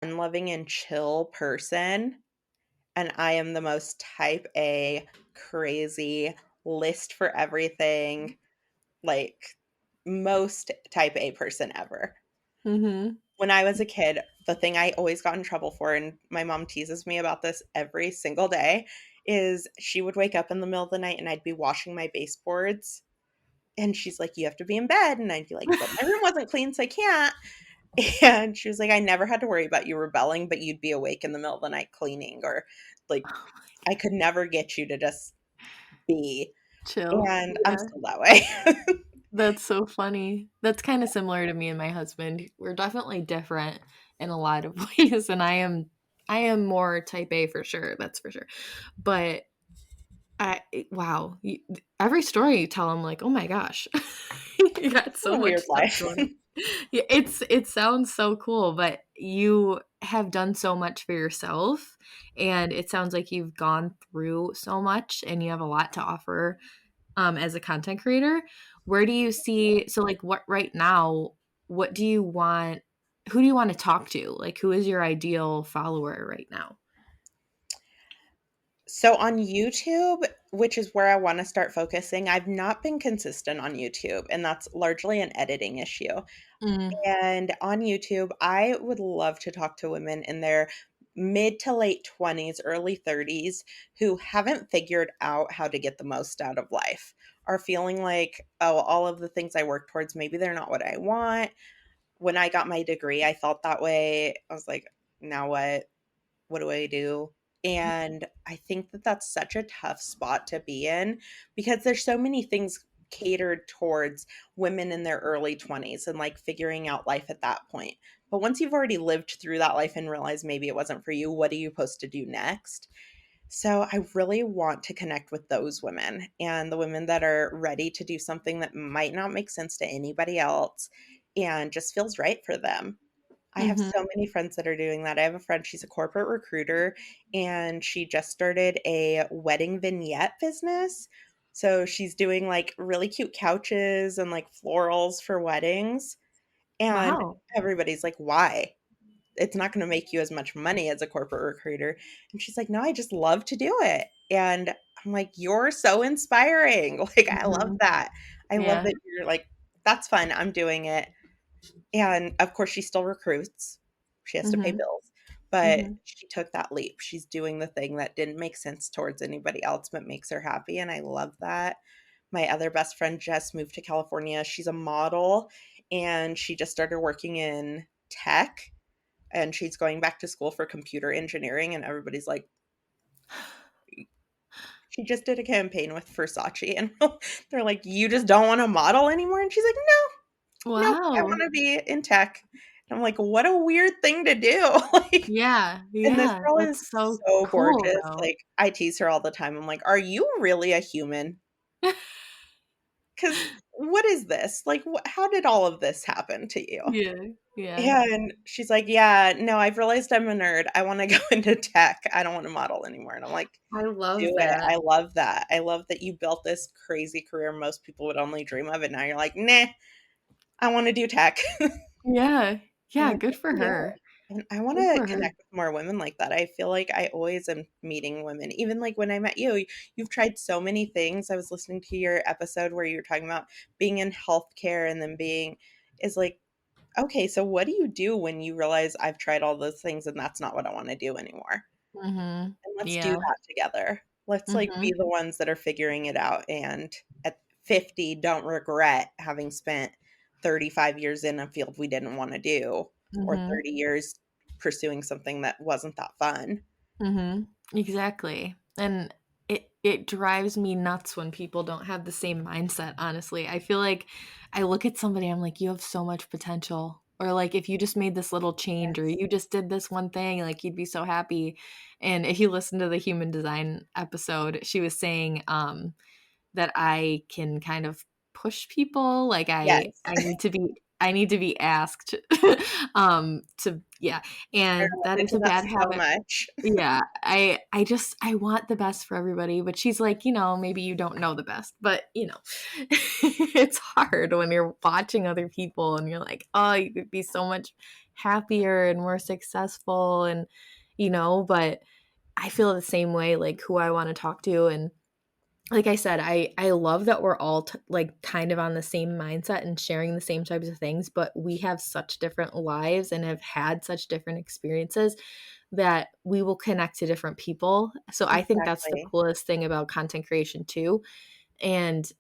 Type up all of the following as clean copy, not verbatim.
fun-loving and chill person, and I am the most type A, crazy, list for everything, like, most type A person ever. Mhm. When I was a kid, the thing I always got in trouble for, and my mom teases me about this every single day, is she would wake up in the middle of the night and I'd be washing my baseboards. And she's like, "You have to be in bed." And I'd be like, "But my room wasn't clean, so I can't." And she was like, "I never had to worry about you rebelling, but you'd be awake in the middle of the night cleaning, or like, I could never get you to just be." Chill. And I'm Yeah. still that way. That's so funny. That's kinda similar to me and my husband. We're definitely different in a lot of ways, and I am more type A for sure, that's for sure. But wow, every story you tell, I'm like, "Oh my gosh." You got What so a much weird stuff life. going on. Yeah, it sounds so cool, but you have done so much for yourself, and it sounds like you've gone through so much, and you have a lot to offer, as a content creator. Where do you see so, like, what right now, what do you want who do you wanna talk to? Like, who is your ideal follower right now? So on YouTube, which is where I wanna start focusing, I've not been consistent on YouTube, and that's largely an editing issue. Mm. And on YouTube, I would love to talk to women in their mid to late 20s, early 30s who haven't figured out how to get the most out of life, are feeling like, oh, all of the things I work towards, maybe they're not what I want. When I got my degree, I felt that way. I was like, now what? What do I do? And I think that that's such a tough spot to be in because there's so many things catered towards women in their early 20s and like figuring out life at that point. But once you've already lived through that life and realized maybe it wasn't for you, what are you supposed to do next? So I really want to connect with those women and the women that are ready to do something that might not make sense to anybody else and just feels right for them. I have Mhm. so many friends that are doing that. I have a friend, she's a corporate recruiter, and she just started a wedding vignette business. So she's doing like really cute couches and like florals for weddings. And Wow. everybody's like, why? It's not going to make you as much money as a corporate recruiter. And she's like, no, I just love to do it. And I'm like, you're so inspiring. Like, I love Mhm. that. I love Yeah. that you're like, that's fun. I'm doing it. And, of course, she still recruits. She has to pay Mhm. bills, but Mhm. she took that leap. She's doing the thing that didn't make sense towards anybody else, but makes her happy, and I love that. My other best friend just moved to California. She's a model, and she just started working in tech, and she's going back to school for computer engineering, and everybody's like, she just did a campaign with Versace, and they're like, "You just don't wanna model anymore?" And she's like, "No, nope, I Wow. wanna be in tech." And I'm like, "What a weird thing to do." Like, Yeah, and this yeah, girl is that's so so cool, gorgeous, though. like, I tease her all the time. I'm like, "Are you really a human? 'Cause what is this? Like, how did all of this happen to you?" Yeah, yeah. And she's like, "Yeah, no, I've realized I'm a nerd. I wanna go into tech. I don't wanna model anymore." And I'm like, I love "Do it." that. I love that. I love that you built this crazy career most people would only dream of, and now you're like, "Nah, I wanna do tech." Yeah, I'm yeah, like, good "Good for for you." her. And I Good wanna for her. connect with more women like that. I feel like I always am meeting women. Even, like, when I met you, you've tried so many things. I was listening to your episode where you were talking about being in healthcare and then being is like, okay, so what do you do when you realize I've tried all those things and that's not what I wanna do anymore? Mhm. And let's do Yeah. that together. Let's, like, be Mhm. the ones that are figuring it out and at 50 don't regret having spent 35 years in a field we didn't wanna do or Mhm. 30 years pursuing something that wasn't that fun. Mhm. Exactly. And it drives me nuts when people don't have the same mindset, honestly. I feel like I look at somebody, I'm like, "You have so much potential." Or like, "If you just made this little change or Yes. you just did this one thing, like, you'd be so happy." And if you listen to the human design episode, she was saying, that I can kind of push people, like, I Yes. I need to be I need to be asked to yeah, I and that relate is to a that bad so habit. much. Yeah, I want the best for everybody, but she's like, maybe you don't know the best, but it's hard when you're watching other people and you're like, oh, you could be so much happier and more successful, and but I feel the same way, like who I want to talk to. And like I said, I love that we're all like kind of on the same mindset and sharing the same types of things, but we have such different lives and have had such different experiences that we will connect to different people. So I think that's the Exactly. coolest thing about content creation too. And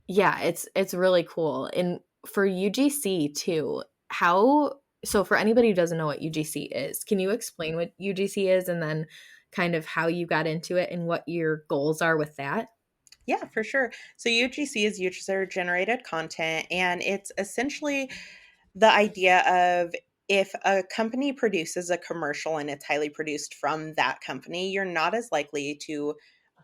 yeah, it's really cool. And for UGC too, how so for anybody who doesn't know what UGC is, can you explain what UGC is and then kind of how you got into it and what your goals are with that? Yeah, for sure. So UGC is user generated content, and it's essentially the idea of if a company produces a commercial and it's highly produced from that company, you're not as likely to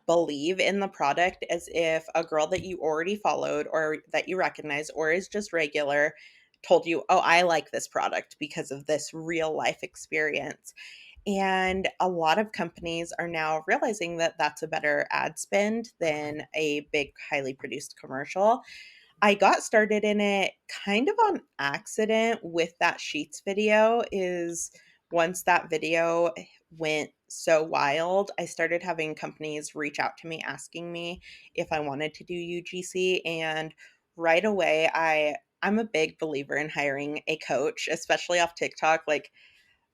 believe in the product as if a girl that you already followed or that you recognize or is just regular told you, "Oh, I like this product because of this real life experience." And a lot of companies are now realizing that that's a better ad spend than a big, highly produced commercial. I got started in it kind of on accident with that Sheets video. Is once that video went so wild, I started having companies reach out to me asking me if I wanted to do UGC, and right away I'm a big believer in hiring a coach, especially off TikTok. Like,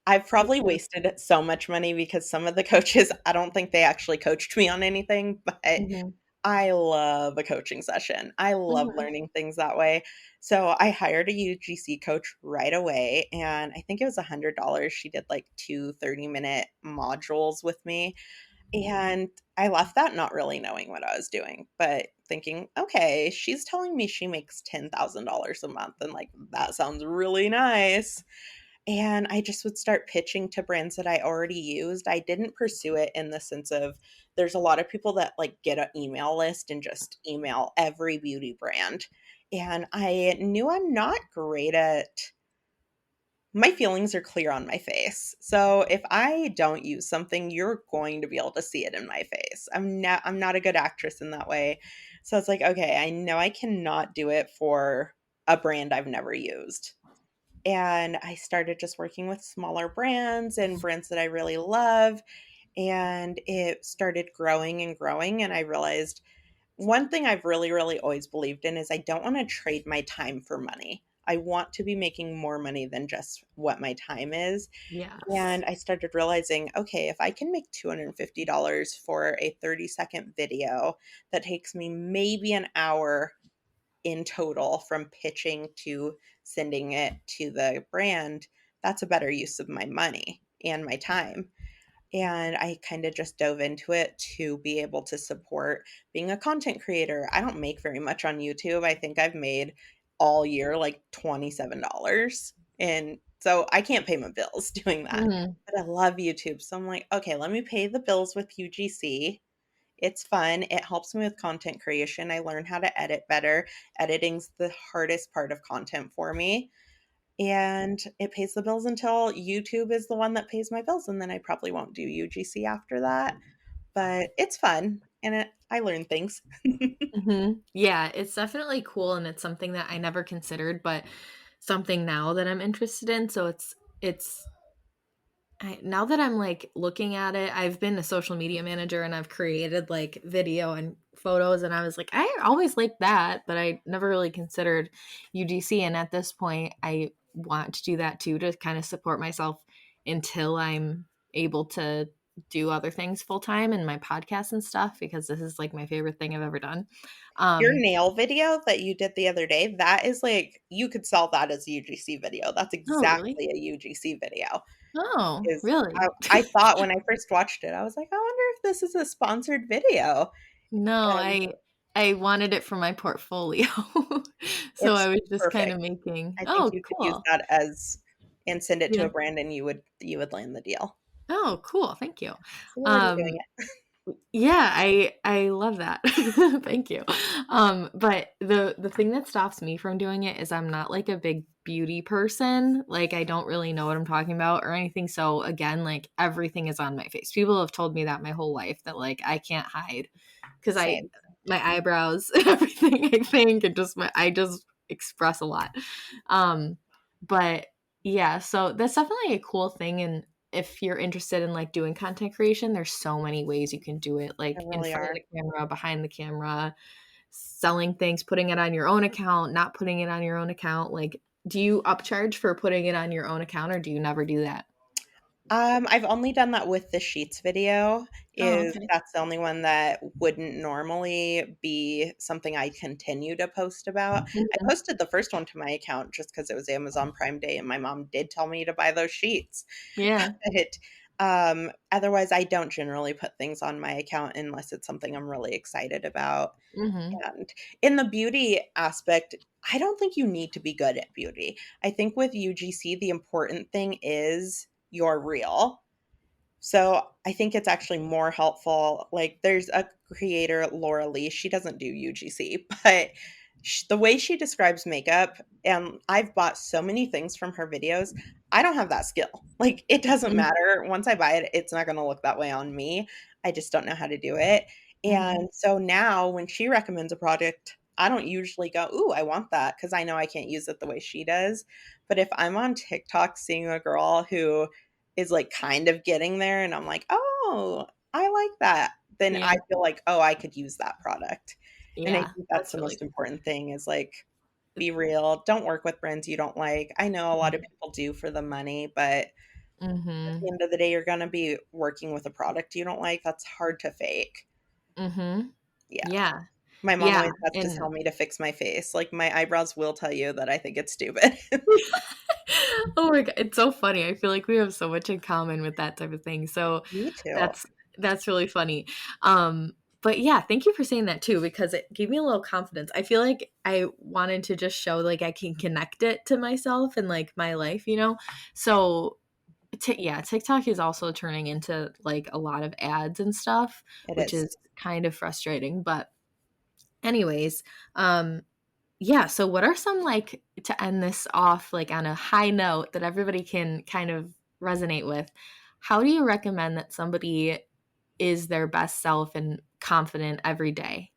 I've Me probably too. wasted so much money because some of the coaches, I don't think they actually coached me on anything, but Mhm. I love a coaching session. I love Mhm. learning things that way. So I hired a UGC coach right away, and I think it was $100. She did like two 30-minute modules with me. And I left that not really knowing what I was doing, but thinking, okay, she's telling me she makes $10,000 a month. And like, that sounds really nice. And I just would start pitching to brands that I already used. I didn't pursue it in the sense of there's a lot of people that like get an email list and just email every beauty brand. And I knew I'm not great at my feelings are clear on my face. So if I don't use something, you're going to be able to see it in my face. I'm not a good actress in that way. So it's like, okay, I know I cannot do it for a brand I've never used. And I started just working with smaller brands and brands that I really love. And it started growing and growing. And I realized one thing I've really, really always believed in is I don't want to trade my time for money. I want to be making more money than just what my time is. Yes. And I started realizing, okay, if I can make $250 for a 30-second video that takes me maybe an hour in total from pitching to sending it to the brand, that's a better use of my money and my time. And I kind of just dove into it to be able to support being a content creator. I don't make very much on YouTube. I think I've made all year like $27. And so I can't pay my bills doing that. Mhm. But I love YouTube. So I'm like, okay, let me pay the bills with UGC. It's fun. It helps me with content creation. I learn how to edit better. Editing's the hardest part of content for me. And it pays the bills until YouTube is the one that pays my bills. And then I probably won't do UGC after that. But it's fun and I learn things. Mhm. Yeah, it's definitely cool, and it's something that I never considered, but something now that I'm interested in. So it's now that I'm like looking at it, I've been a social media manager and I've created like video and photos, and I was like, I always liked that, but I never really considered UGC. And at this point, I want to do that too to kind of support myself until I'm able to do other things full time and my podcast and stuff, because this is like my favorite thing I've ever done. Your Um, nail video that you did the other day, that is like you could sell that as a UGC video. That's oh, really? exactly a UGC video. Oh, Is really? I thought when I first watched it, I was like, I wonder if this is a sponsored video. No, And I wanted it for my portfolio. So I it's was just kind perfect. of making I think oh, you could use cool. that as and send it to Yeah. a brand and you would land the deal. Oh, cool, thank you. So you're already doing Um, it. Yeah, I love that. Thank you. But the thing that stops me from doing it is I'm not like a big beauty person. Like I don't really know what I'm talking about or anything. So again, like everything is on my face. People have told me that my whole life that like I can't hide because I Same. my eyebrows, everything I think, and just my I just express a lot. Um, but yeah, so that's definitely a cool thing, and if you're interested in like doing content creation, there's so many ways you can do it, There like in really front of are. the camera, behind the camera, selling things, putting it on your own account, not putting it on your own account. Like, do you upcharge for putting it on your own account or do you never do that? I've only done that with the sheets video. Oh, Is okay. that's the only one that wouldn't normally be something I continue to post about. I Mhm. posted the first one to my account just because it was Amazon Prime Day, and my mom did tell me to buy those sheets. Yeah. But, otherwise, I don't generally put things on my account unless it's something I'm really excited about. Mhm. And in the beauty aspect, I don't think you need to be good at beauty. I think with UGC, the important thing is you're real. So I think it's actually more helpful. Like there's a creator, Laura Lee. She doesn't do UGC, but the way she describes makeup, and I've bought so many things from her videos. I don't have that skill. Like it doesn't Mhm. matter. Once I buy it, it's not going to look that way on me. I just don't know how to do it. Mhm. And so now when she recommends a product, I don't usually go, "Ooh, I want that," because I know I can't use it the way she does. But if I'm on TikTok seeing a girl who is, like, kind of getting there, and I'm like, "Oh, I like that." Then I Yeah. feel like, "Oh, I could use that product." And I Yeah. think that's That's the really most important thing is, like, be real. Don't work with brands you don't like. I know a lot of cool. people do for the money, but at the Mhm. end of the day, you're gonna be working with a product you don't like. That's hard to fake. Mhm. Yeah. Yeah. My mom Yeah. always has to And tell me to fix my face. Like, my eyebrows will tell you that I think it's stupid. oh my god, it's so funny. I feel like we have so much in common with that type of thing. So Me too. that's that's really funny. Um, but yeah, thank you for saying that too because it gave me a little confidence. I feel like I wanted to just show like I can connect it to myself and like my life, you know. So yeah, TikTok is also turning into like a lot of ads and stuff, It which is. is kind of frustrating. But anyways, um, yeah, so what are some like to end this off like on a high note that everybody can kind of resonate with? How do you recommend that somebody is their best self and confident every day?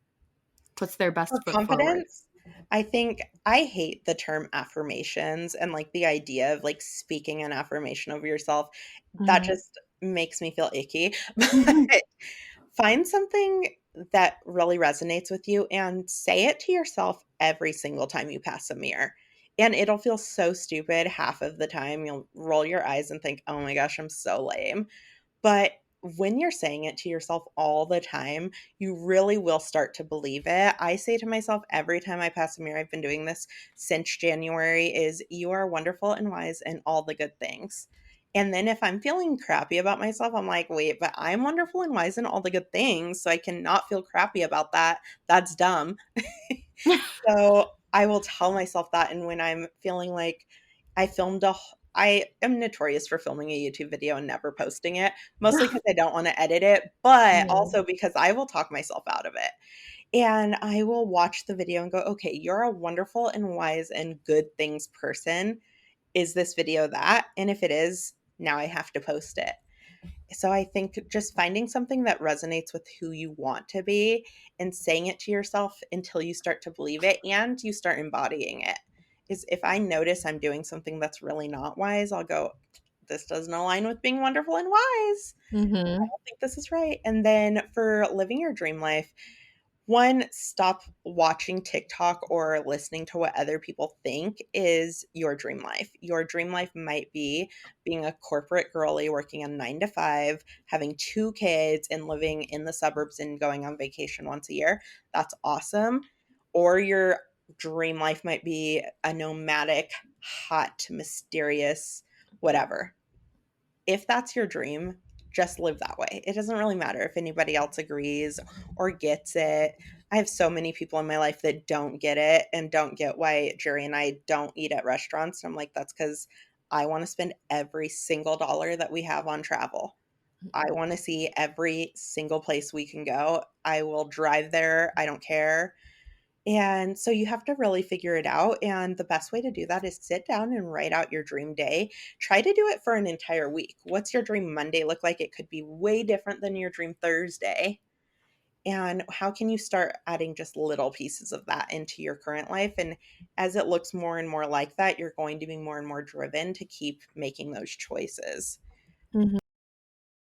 Puts their For best foot forward? confidence, I think I hate the term affirmations and, like, the idea of, like, speaking an affirmation over yourself. That Mhm. just makes me feel icky. Mhm. But find something that really resonates with you and say it to yourself every single time you pass a mirror. And it'll feel so stupid half of the time. You'll roll your eyes and think, "Oh my gosh, I'm so lame." But when you're saying it to yourself all the time, you really will start to believe it. I say to myself every time I pass a mirror, I've been doing this since January, is you are wonderful and wise and all the good things. And then if I'm feeling crappy about myself, I'm like, wait, but I'm wonderful and wise in all the good things. So I cannot feel crappy about that. That's dumb. So, I will tell myself that, and when I'm feeling like I am notorious for filming a YouTube video and never posting it, mostly because I don't wanna edit it, but Yeah. also because I will talk myself out of it. And I will watch the video and go, "Okay, you're a wonderful and wise and good things person. Is this video that? And if it is, now I have to post it." So I think just finding something that resonates with who you want to be and saying it to yourself until you start to believe it and you start embodying it. Is if I notice I'm doing something that's really not wise, I'll go, "This doesn't align with being wonderful and wise. I Mhm. don't think this is right." And then for living your dream life, one, stop watching TikTok or listening to what other people think is your dream life. Your dream life might be being a corporate girly working a 9 to 5, having 2 kids, and living in the suburbs and going on vacation once a year. That's awesome. Or your dream life might be a nomadic, hot, mysterious, whatever. If that's your dream, just live that way. It doesn't really matter if anybody else agrees or gets it. I have so many people in my life that don't get it and don't get why Jerry and I don't eat at restaurants. And I'm like, that's because I want to spend every single dollar that we have on travel. I want to see every single place we can go. I will drive there. I don't care. And so you have to really figure it out. And the best way to do that is sit down and write out your dream day. Try to do it for an entire week. What's your dream Monday look like? It could be way different than your dream Thursday. And how can you start adding just little pieces of that into your current life? And as it looks more and more like that, you're going to be more and more driven to keep making those choices. Mhm.